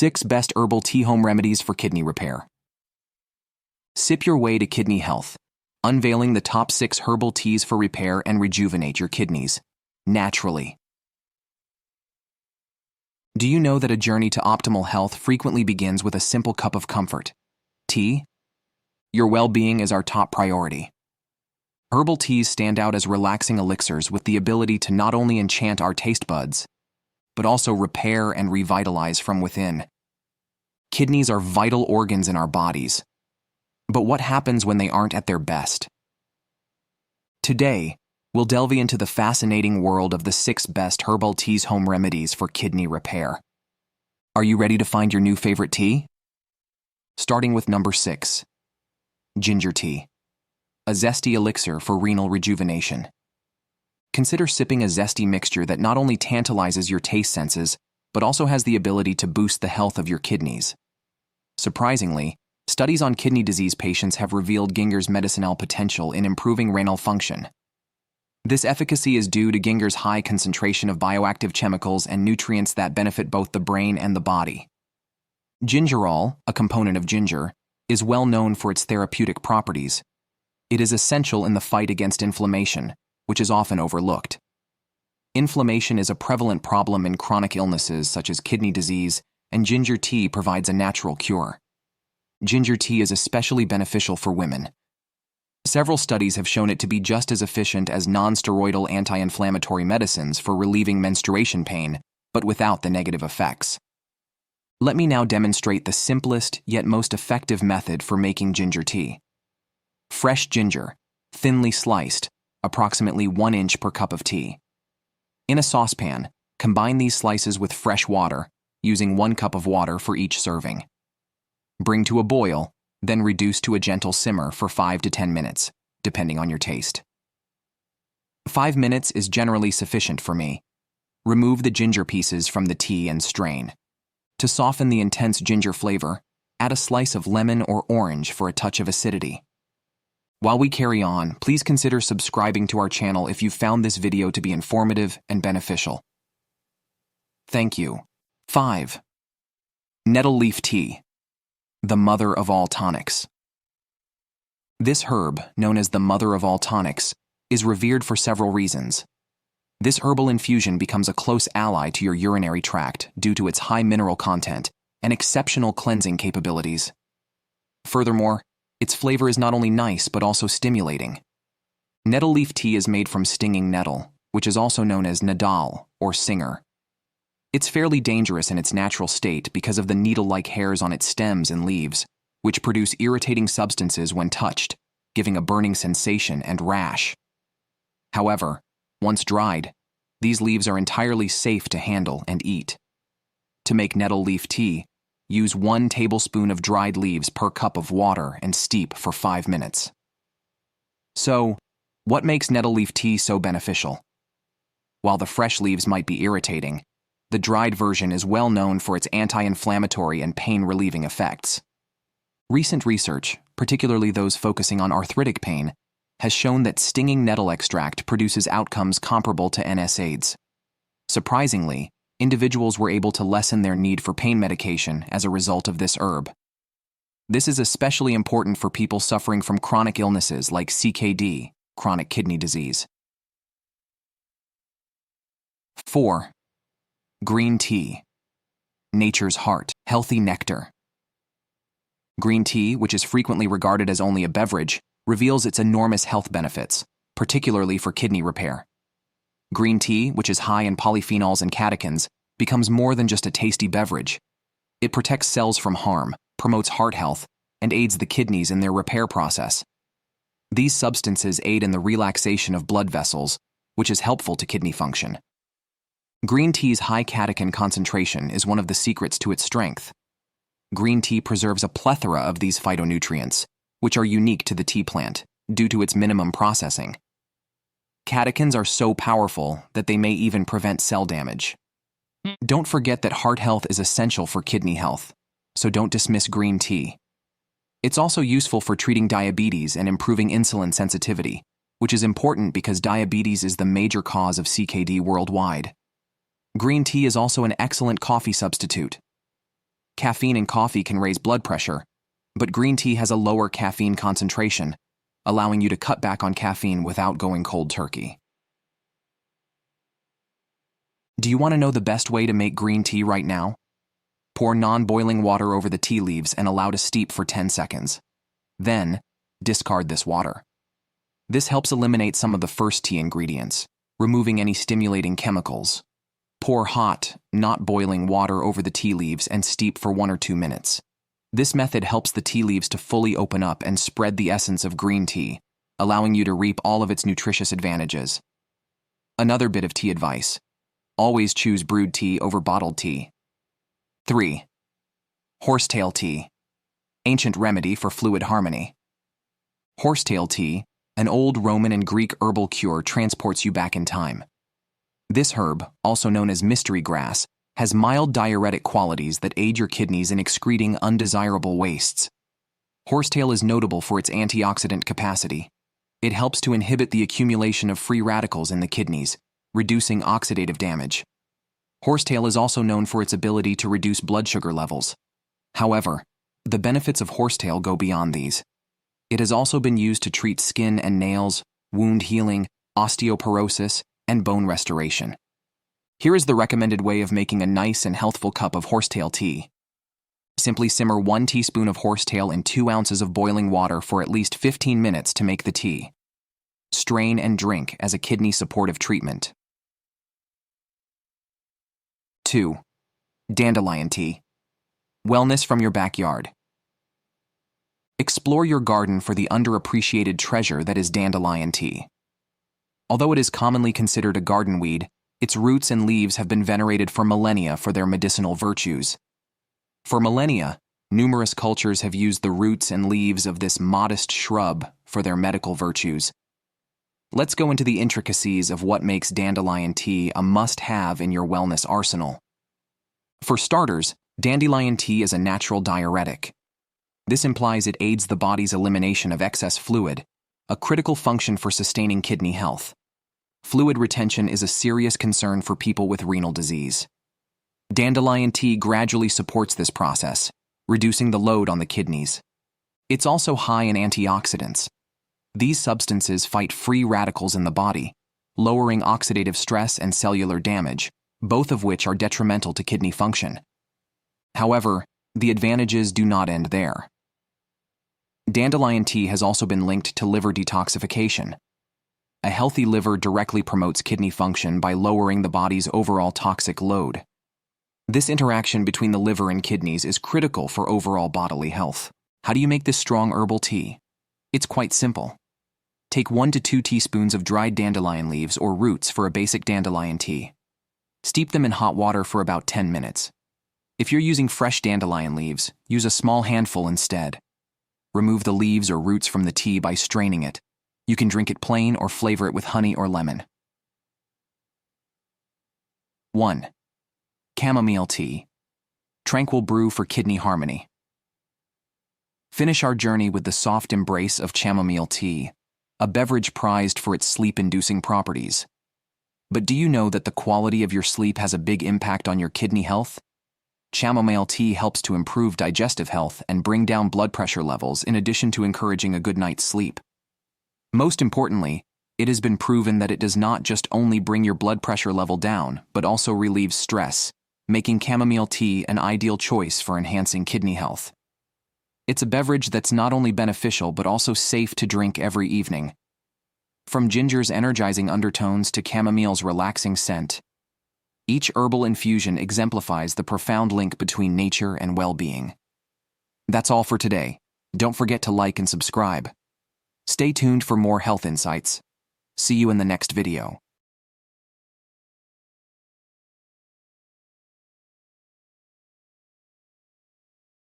6 Best Herbal Tea Home Remedies for Kidney Repair. Sip your way to kidney health, unveiling the top 6 herbal teas for repair and rejuvenate your kidneys, naturally. Do you know that a journey to optimal health frequently begins with a simple cup of comfort? Tea? Your well-being is our top priority. Herbal teas stand out as relaxing elixirs with the ability to not only enchant our taste buds, but also repair and revitalize from within. Kidneys are vital organs in our bodies. But what happens when they aren't at their best? Today, we'll delve into the fascinating world of the 6 best herbal teas home remedies for kidney repair. Are you ready to find your new favorite tea? Starting with number 6, ginger tea, a zesty elixir for renal rejuvenation. Consider sipping a zesty mixture that not only tantalizes your taste senses, but also has the ability to boost the health of your kidneys. Surprisingly, studies on kidney disease patients have revealed ginger's medicinal potential in improving renal function. This efficacy is due to ginger's high concentration of bioactive chemicals and nutrients that benefit both the brain and the body. Gingerol, a component of ginger, is well known for its therapeutic properties. It is essential in the fight against inflammation, which is often overlooked. Inflammation is a prevalent problem in chronic illnesses such as kidney disease, and ginger tea provides a natural cure. Ginger tea is especially beneficial for women. Several studies have shown it to be just as efficient as non-steroidal anti-inflammatory medicines for relieving menstruation pain, but without the negative effects. Let me now demonstrate the simplest yet most effective method for making ginger tea. Fresh ginger, thinly sliced, approximately 1 inch per cup of tea. In a saucepan, combine these slices with fresh water, using 1 cup of water for each serving. Bring to a boil, then reduce to a gentle simmer for 5 to 10 minutes, depending on your taste. 5 minutes is generally sufficient for me. Remove the ginger pieces from the tea and strain. To soften the intense ginger flavor, add a slice of lemon or orange for a touch of acidity. While we carry on, please consider subscribing to our channel if you found this video to be informative and beneficial. Thank you. 5. Nettle leaf tea, the mother of all tonics. This herb, known as the mother of all tonics, is revered for several reasons. This herbal infusion becomes a close ally to your urinary tract due to its high mineral content and exceptional cleansing capabilities. Furthermore, its flavor is not only nice but also stimulating. Nettle leaf tea is made from stinging nettle, which is also known as nadal or singer. It's fairly dangerous in its natural state because of the needle-like hairs on its stems and leaves, which produce irritating substances when touched, giving a burning sensation and rash. However, once dried, these leaves are entirely safe to handle and eat. To make nettle leaf tea, use 1 tablespoon of dried leaves per cup of water and steep for 5 minutes. So, what makes nettle leaf tea so beneficial? While the fresh leaves might be irritating, the dried version is well known for its anti-inflammatory and pain-relieving effects. Recent research, particularly those focusing on arthritic pain, has shown that stinging nettle extract produces outcomes comparable to NSAIDs. Surprisingly, individuals were able to lessen their need for pain medication as a result of this herb. This is especially important for people suffering from chronic illnesses like CKD, chronic kidney disease. 4. Green tea, nature's heart, healthy nectar. Green tea, which is frequently regarded as only a beverage, reveals its enormous health benefits, particularly for kidney repair. Green tea, which is high in polyphenols and catechins, becomes more than just a tasty beverage. It protects cells from harm, promotes heart health, and aids the kidneys in their repair process. These substances aid in the relaxation of blood vessels, which is helpful to kidney function. Green tea's high catechin concentration is one of the secrets to its strength. Green tea preserves a plethora of these phytonutrients, which are unique to the tea plant, due to its minimum processing. Catechins are so powerful that they may even prevent cell damage. Don't forget that heart health is essential for kidney health, so don't dismiss green tea. It's also useful for treating diabetes and improving insulin sensitivity, which is important because diabetes is the major cause of CKD worldwide. Green tea is also an excellent coffee substitute. Caffeine in coffee can raise blood pressure, but green tea has a lower caffeine concentration, allowing you to cut back on caffeine without going cold turkey. Do you want to know the best way to make green tea right now? Pour non-boiling water over the tea leaves and allow to steep for 10 seconds. Then, discard this water. This helps eliminate some of the first tea ingredients, removing any stimulating chemicals. Pour hot, not boiling water over the tea leaves and steep for 1 or 2 minutes. This method helps the tea leaves to fully open up and spread the essence of green tea, allowing you to reap all of its nutritious advantages. Another bit of tea advice: always choose brewed tea over bottled tea. 3. Horsetail tea, ancient remedy for fluid harmony. Horsetail tea, an old Roman and Greek herbal cure, transports you back in time. This herb, also known as mystery grass, has mild diuretic qualities that aid your kidneys in excreting undesirable wastes. Horsetail is notable for its antioxidant capacity. It helps to inhibit the accumulation of free radicals in the kidneys, reducing oxidative damage. Horsetail is also known for its ability to reduce blood sugar levels. However, the benefits of horsetail go beyond these. It has also been used to treat skin and nails, wound healing, osteoporosis, and bone restoration. Here is the recommended way of making a nice and healthful cup of horsetail tea. Simply simmer 1 teaspoon of horsetail in 2 ounces of boiling water for at least 15 minutes to make the tea. Strain and drink as a kidney supportive treatment. 2. Dandelion tea. Wellness from your backyard. Explore your garden for the underappreciated treasure that is dandelion tea. Although it is commonly considered a garden weed, its roots and leaves have been venerated for millennia for their medicinal virtues. For millennia, numerous cultures have used the roots and leaves of this modest shrub for their medical virtues. Let's go into the intricacies of what makes dandelion tea a must-have in your wellness arsenal. For starters, dandelion tea is a natural diuretic. This implies it aids the body's elimination of excess fluid, a critical function for sustaining kidney health. Fluid retention is a serious concern for people with renal disease. Dandelion tea gradually supports this process, reducing the load on the kidneys. It's also high in antioxidants. These substances fight free radicals in the body, lowering oxidative stress and cellular damage, both of which are detrimental to kidney function. However, the advantages do not end there. Dandelion tea has also been linked to liver detoxification. A healthy liver directly promotes kidney function by lowering the body's overall toxic load. This interaction between the liver and kidneys is critical for overall bodily health. How do you make this strong herbal tea? It's quite simple. Take 1 to 2 teaspoons of dried dandelion leaves or roots for a basic dandelion tea. Steep them in hot water for about 10 minutes. If you're using fresh dandelion leaves, use a small handful instead. Remove the leaves or roots from the tea by straining it. You can drink it plain or flavor it with honey or lemon. 1. Chamomile tea. Tranquil brew for kidney harmony. Finish our journey with the soft embrace of chamomile tea, a beverage prized for its sleep-inducing properties. But do you know that the quality of your sleep has a big impact on your kidney health? Chamomile tea helps to improve digestive health and bring down blood pressure levels in addition to encouraging a good night's sleep. Most importantly, it has been proven that it does not just only bring your blood pressure level down, but also relieves stress, making chamomile tea an ideal choice for enhancing kidney health. It's a beverage that's not only beneficial but also safe to drink every evening. From ginger's energizing undertones to chamomile's relaxing scent, each herbal infusion exemplifies the profound link between nature and well-being. That's all for today. Don't forget to like and subscribe. Stay tuned for more health insights. See you in the next video.